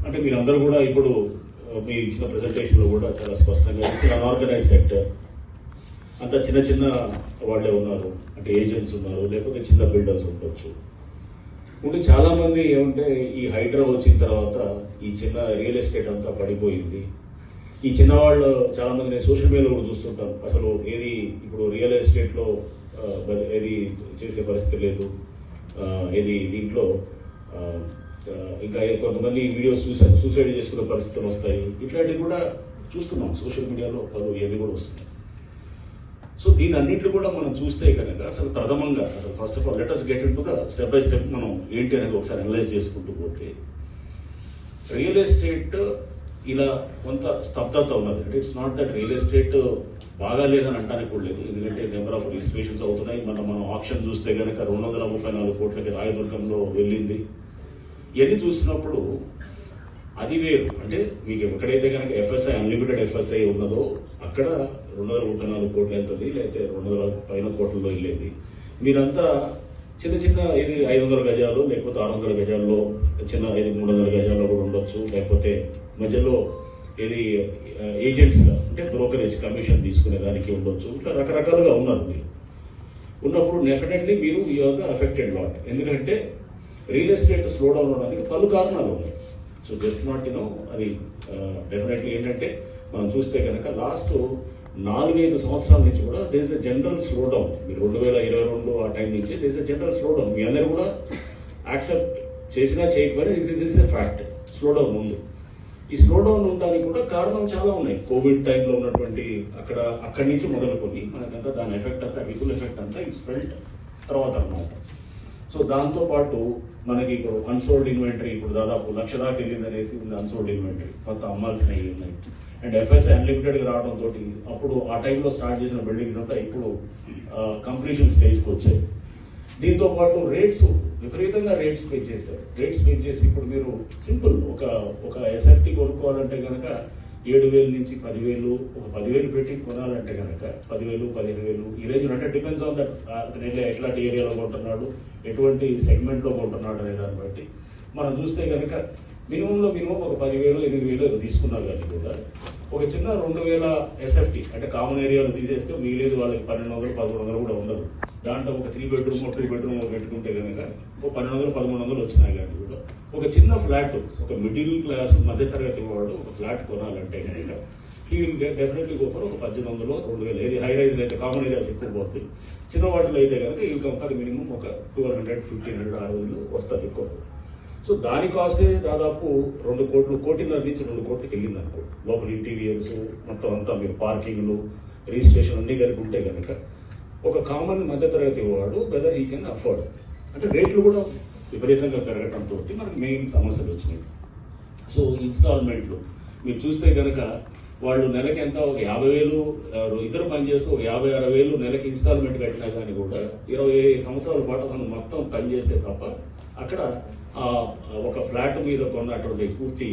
అంటే మీరందరూ కూడా ఇప్పుడు మీరు ఇచ్చిన ప్రెజెంటేషన్లో కూడా చాలా స్పష్టంగా ఇట్స్ అన్ఆర్గనైజ్ సెక్టర్, అంత చిన్న చిన్న వాళ్ళే ఉన్నారు, అంటే ఏజెంట్స్ ఉన్నారు, లేకపోతే చిన్న బిల్డర్స్ ఉండొచ్చు. ఉంటే చాలా మంది ఏమంటే ఈ హైడ్రా వచ్చిన తర్వాత ఈ చిన్న రియల్ ఎస్టేట్ అంతా పడిపోయింది. ఈ చిన్నవాళ్ళు చాలా మంది నేను సోషల్ మీడియాలో కూడా చూస్తుంటాను, అసలు ఏది ఇప్పుడు రియల్ ఎస్టేట్లో ఏది చేసే పరిస్థితి లేదు, ఏది దీంట్లో ఇంకా కొంతమంది వీడియోస్ చూసాను సూసైడ్ చేసుకునే పరిస్థితులు వస్తాయి. ఇట్లాంటివి కూడా చూస్తున్నాం సోషల్ మీడియాలో పలు ఏవి కూడా వస్తున్నాయి. సో దీని అన్నింటిలో కూడా మనం చూస్తే కనుక అసలు ప్రథమంగా అసలు first of all let us get in to the step by step మనం ఏంటి అనేది ఒకసారి అనలైజ్ చేసుకుంటూ పోతే రియల్ ఎస్టేట్ ఇలా కొంత స్తబ్దత ఉన్నది. అంటే it's not that real estate బాగా లేదని అంటానికి కూడా లేదు, ఎందుకంటే నెంబర్ ఆఫ్ రిజిస్ట్రేషన్స్ అవుతున్నాయి. మనం ఆప్షన్ చూస్తే కనుక 234 కోట్లకి రాయదుర్గంలో వెళ్ళింది. ఇవన్నీ చూసినప్పుడు అది వేరు. అంటే మీకు ఎక్కడైతే కనుక ఎఫ్ఎస్ఐ అన్లిమిటెడ్ ఎఫ్ఎస్ఐ ఉన్నదో అక్కడ 234 కోట్లు వెళ్తుంది, లేకపోతే 200 పైన కోట్లలో వెళ్ళేది. మీరంతా చిన్న చిన్న ఇది 500 గజాలు లేకపోతే 600 గజాల్లో చిన్న ఇది 300 గజాల్లో కూడా ఉండొచ్చు, లేకపోతే మధ్యలో ఇది ఏజెంట్స్గా అంటే బ్రోకరేజ్ కమిషన్ తీసుకునే దానికి ఉండొచ్చు. ఇట్లా రకరకాలుగా ఉన్నారు. మీరు ఉన్నప్పుడు డెఫినెట్లీ మీరు ఈ యొక్క అఫెక్టెడ్ లాట్. ఎందుకంటే రియల్ ఎస్టేట్ స్లో డౌన్ అవడానికి పలు కారణాలు ఉన్నాయి. సో జస్ట్ నాట్ అది డెఫినెట్లీ ఏంటంటే మనం చూస్తే కనుక లాస్ట్ 4-5 సంవత్సరాల నుంచి కూడా there is a general slow down. మీరు 2022 ఆ టైం నుంచి there is a general slow down. మీ అందరూ కూడా యాక్సెప్ట్ చేసినా చేయకపోయినా is a fact. Slow down ఉంది. ఈ స్లో డౌన్ ఉండడానికి కూడా కారణం చాలా ఉన్నాయి. కోవిడ్ టైంలో ఉన్నటువంటి అక్కడి నుంచి మొదలుకొని మనకంతా దాని ఎఫెక్ట్ అంతా రిపుల్ ఎఫెక్ట్ అంతా ఈ స్పెల్ట్ తర్వాత అన్నమాట. సో దాంతో పాటు మనకి ఇప్పుడు అన్సోల్డ్ ఇన్వెంటరీ ఇప్పుడు దాదాపు 1,00,000 దాకా వెళ్ళింది అనేసి ఉంది. అన్సోల్డ్ ఇన్వెంటరీ కొంత అమ్మాల్సినవి ఉన్నాయి. అండ్ ఎఫ్ఎస్ఐ అన్లిమిటెడ్గా రావడంతో అప్పుడు ఆ టైంలో స్టార్ట్ చేసిన బిల్డింగ్స్ అంతా ఇప్పుడు కంప్లీషన్ స్టేజ్కి వచ్చాయి. దీంతో పాటు రేట్స్ విపరీతంగా రేట్స్ పెంచేశారు. రేట్స్ పెంచేసి ఇప్పుడు మీరు సింపుల్ ఒక ఎస్ఎఫ్టీ కొనుక్కోవాలంటే కనుక 7,000 నుంచి 10,000, ఒక 10,000 పెట్టి కొనాలంటే కనుక 10,000, 15,000 ఈ రేంజ్. అంటే డిపెండ్స్ ఆన్ దట్ అతను ఎట్లాంటి ఏరియాలో కొంటున్నాడు, ఎటువంటి సెగ్మెంట్లో కొంటున్నాడు అనే దాన్ని బట్టి మనం చూస్తే కనుక మినిమం ఒక 10,000, 8,000 తీసుకున్నారు. కానీ కూడా ఒక చిన్న 2,000 ఎస్ఎఫ్టీ అంటే కామన్ ఏరియాలో తీసేస్తే మిగిలేదు వాళ్ళకి 1,200, 1,300 కూడా ఉండదు. దాంట్లో ఒక 3 బెడ్రూమ్ 2 బెడ్రూమ్ పెట్టుకుంటే కనుక ఒక 1,200, 1,300 వచ్చినాయి. కానీ కూడా ఒక చిన్న ఫ్లాట్ ఒక మిడిల్ క్లాస్ మధ్యతరగతి వాడు ఒక ఫ్లాట్ కొనాలంటే కనుక ఈ విల్ డెఫినెట్లీ గో ఫర్ ఒక 1,800, 2,000. ఏది హై రైజ్లో అయితే కామన్ ఏరియాస్ ఎక్కువ పోతుంది. చిన్న వాటిలో అయితే కనుక ఈ కంపర్ మినిమం ఒక 1,200, 1,500 ఆ రోజులు వస్తారు ఎక్కువ. సో దాని కాస్టే దాదాపు 2 కోట్లు, 1.5 నుంచి 2 కోట్లకి వెళ్ళింది అనుకో. లోపల ఇంటీరియర్స్ మొత్తం అంతా మీరు పార్కింగ్లు రిజిస్ట్రేషన్ అన్ని కలిపి ఉంటే కనుక ఒక కామన్ మధ్యతరగతి వాడు వెదర్ ఈ కెన్ అఫోర్డ్. అంటే రేట్లు కూడా విపరీతంగా పెరగడంతో మనకు మెయిన్ సమస్యలు వచ్చినాయి. సో ఇన్స్టాల్మెంట్లు మీరు చూస్తే కనుక వాళ్ళు నెలకి ఎంత ఒక 50,000 ఇద్దరు పనిచేస్తూ ఒక 50,000-60,000 నెలకి ఇన్స్టాల్మెంట్ కట్టినా కానీ కూడా 20 సంవత్సరాల పాటు మనం మొత్తం పనిచేస్తే తప్ప అక్కడ ఒక ఫ్లాట్ మీద కొన్నటువంటి పూర్తి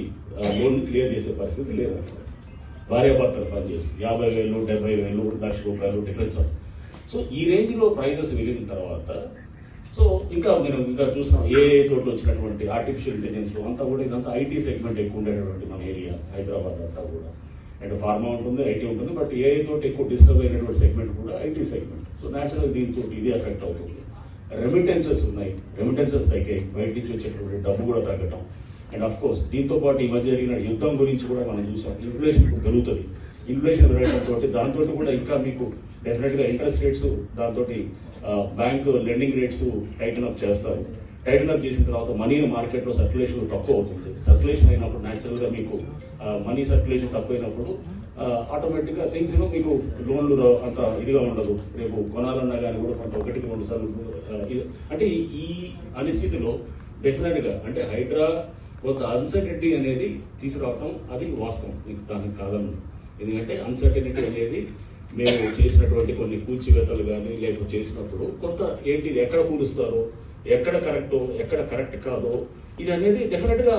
లోన్ క్లియర్ చేసే పరిస్థితి లేదన్నమాట. భార్యాభర్తలు పనిచేస్తుంది 50,000, 70,000, ₹1,00,000 డిపెండ్స్ ఆన్. సో ఈ రేంజ్లో ప్రైజెస్ వెళ్ళిన తర్వాత సో ఇంకా చూస్తున్నాం ఏ తోటి వచ్చినటువంటి ఆర్టిఫిషియల్ ఇంటెలిజెన్స్లో అంతా కూడా ఇదంతా ఐటీ సెగ్మెంట్ ఎక్కువ ఉండేటటువంటి మన ఏరియా హైదరాబాద్ అంతా కూడా. అండ్ ఫార్మా ఉంటుంది, ఐటీ ఉంటుంది, బట్ ఏఐ తోటి ఎక్కువ డిస్టర్బ్ అయినటువంటి సెగ్మెంట్ కూడా ఐటీ సెగ్మెంట్. సో న్యాచురల్ దీంతో ఇది ఎఫెక్ట్ అవుతుంది. రెమిటెన్సెస్ ఉన్నాయి, రెమిటెన్సెస్ తగ్గాయి, బయట నుంచి వచ్చేటువంటి డబ్బు కూడా తగ్గటం. అండ్ అఫ్ కోర్స్ దీంతో పాటు ఈ మధ్య జరిగిన యుద్ధం గురించి కూడా మనం చూసాం. ఇన్ఫ్లేషన్ పెరుగుతుంది. ఇన్ఫ్లేషన్ పెరగడంతో దాంతో కూడా ఇంకా మీకు డెఫినెట్గా ఇంట్రెస్ట్ రేట్స్ దాంతో bank lending rates Titan up చేస్తారు. టైటన్ అప్ చేసిన తర్వాత మనీ మార్కెట్లో సర్క్యులేషన్ తక్కువ అవుతుంది. సర్క్యులేషన్ అయినప్పుడు న్యాచురల్గా మీకు మనీ సర్క్యులేషన్ తక్కువైనప్పుడు ఆటోమేటిక్గా థింగ్స్ మీకు లోన్లు అంత ఇదిగా ఉండదు. రేపు కొనాలన్నా కానీ కూడా కొంత 1-2 సార్లు అంటే ఈ అనిశ్చితిలో డెఫినెట్గా అంటే హైడ్రా కొంత అన్సర్టనిటీ అనేది తీసుకురావటం అది వాస్తవం, మీకు దానికి కాదని. ఎందుకంటే అన్సర్టనిటీ అనేది మేము చేసినటువంటి కొన్ని కూల్చివేతలు కానీ లేకపోతే చేసినప్పుడు కొంత ఏంటి ఎక్కడ కూలుస్తారో, ఎక్కడ కరెక్టో, ఎక్కడ కరెక్ట్ కాదో ఇది అనేది డెఫినెట్గా